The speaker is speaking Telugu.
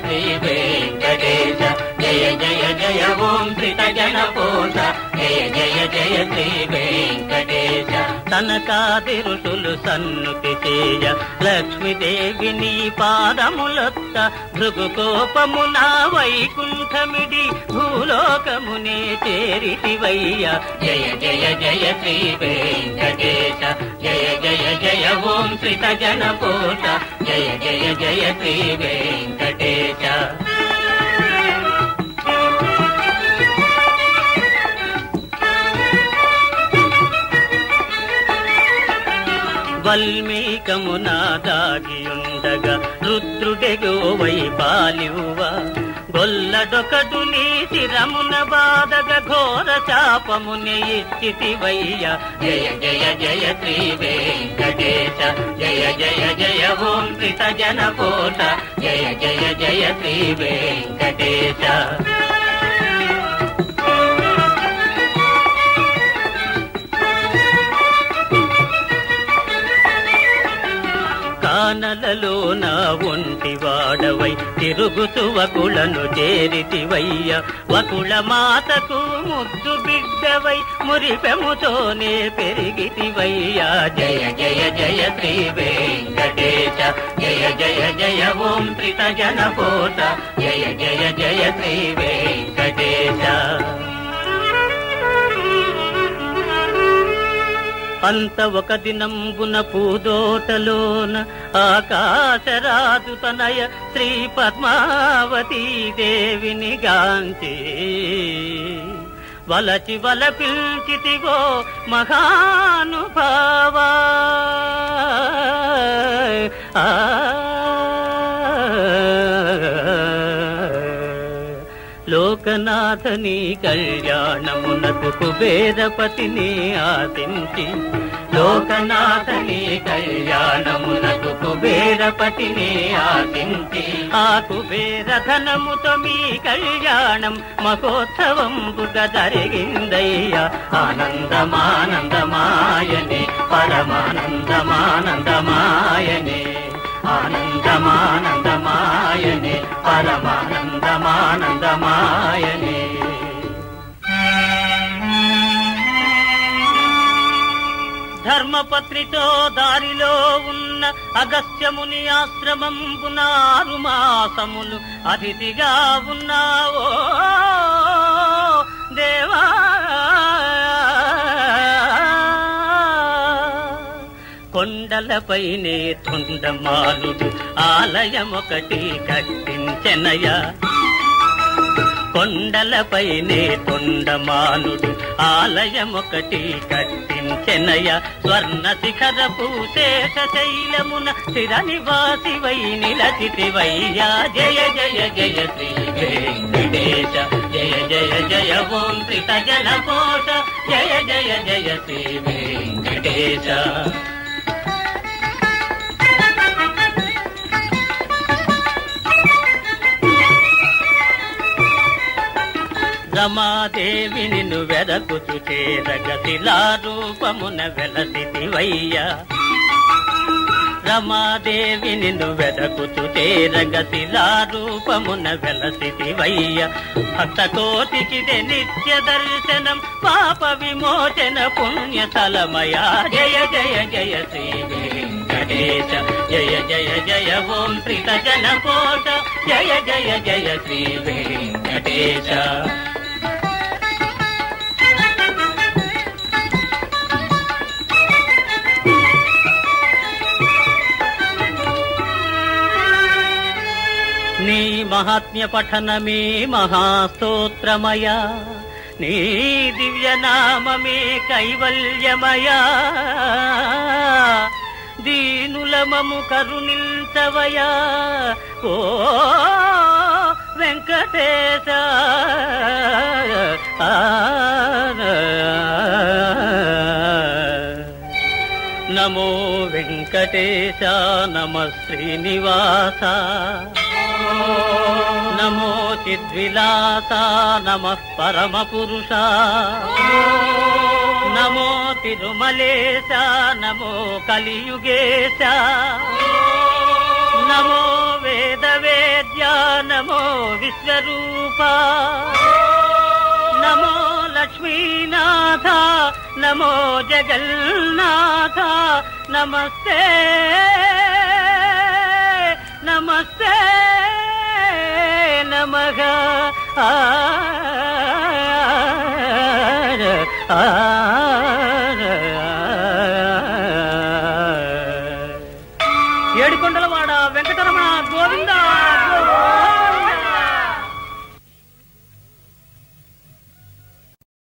శ్రీ వెంకటేశ జయ జయ జయ ఓం శ్రీతజనపోష జయ జయ జయ శ్రీ వెంకటేశ తనకాది ఋషులు సన్నుతి చేయ లక్ష్మీదేవిని పాదములొత్త భృగుకోపమున వైకుంఠమిడి భూలోకమునే చేరితివయ్య జయ జయ జయ శ్రీ వెంకటేశ జయ జయ జయ ఓం శ్రీతజనపోష జయ జయ జయ శ్రీ వెంకటేశ వల్మీకమున దాగియుండగా రుద్రుడెగోవై పాలివ్వ గొల్లడొకడు నీ శిరమున బాధగ ఘోర శాపముని ఇచ్చితివయ్య జయ జయ జయ శ్రీ వెంకటేశ జయ జయ జయ ఓం శ్రీతజనపోష జయ జయ జయ శ్రీ వెంకటేశ కానలలో నా ఒంటి వాడవై తిరుగుతు వకులను చేరితివయ్య వకుల మాతకు ముద్దు బిడ్డవై మురిపెముతోనే పెరిగితివయ్య జయ జయ జయ శ్రీ వెంకటేశ జయ జయ జయ ఓం శ్రీతజనపోష జయ జయ జయ శ్రీ వెంకటేశ అంత ఒక దినంబున పూదోటలోన ఆకాశరాజు తనయ శ్రీ పద్మావతీ దేవిని గాంచి వలచి వల పిల్చితివో మహానుభావా లోకనాథని కళ్యాణమునకు కుబేరపతిని ఆశించి లోకనాథని కళ్యాణమునకు కుబేరపతిని ఆశించి ఆ కుబేర ధనముతో మీ కళ్యాణం మహోత్సవంబుగా జరిగిందయ్య ఆనందమానందమాయనే పరమానందమానందమాయనే ఆనందమానందమాయనే పరమానందమానందమాయనే ధర్మపత్రితో దారిలో ఉన్న అగస్త్యముని ఆశ్రమంబున 6 మాసములు అతిథిగా ఉన్నావో దేవా కొండలపైనే తొండమాలుడు ఆలయమొకటి కట్టించెనయ కొండలపైనే తొండమాలుడు ఆలయమొకటి కట్టించెనయ స్వర్ణ శిఖరపు శేషశైలమున స్థిర నివాసివై నిలచితివయ్యా జయ జయ జయ శ్రీ వెంకటేశ జయ జయ జయ ఓం శ్రీతజనపోష జయ జయ జయ శ్రీ వెంకటేశ రమాదేవి నిన్ను వెదకుచు చేరగ శిలారూపమున వెలసితివయ్య రమాదేవి నిన్ను వెదకుచు చేరగ శిలారూపమున వెలసితివయ్య భక్త కోటికిదే నిత్య దర్శనం పాప విమోచన పుణ్యతలమయ జయ జయ జయ శ్రీ వెంకటేశ జయ జయ జయ ఓం శ్రీతజనపోష జయ జయ జయ శ్రీ వెంకటేశ నీ మహాత్మ్య పఠనమే మహాస్తోత్రమయ నీ దివ్యనామమే కైవల్యమయ దీనులమము కరుణించవయా ఓ వెంకటేశ నమో వెంకటేశ నమ శ్రీనివాస నమో చిద్విలాస నమః పరమపురుష నమో తిరుమలేశ నమో కలియుగేశ నమో వేదవేద్య నమో విశ్వరూప నమో లక్ష్మీనాథ నమో జగన్నాథ నమస్తే నమస్తే నమః ఆ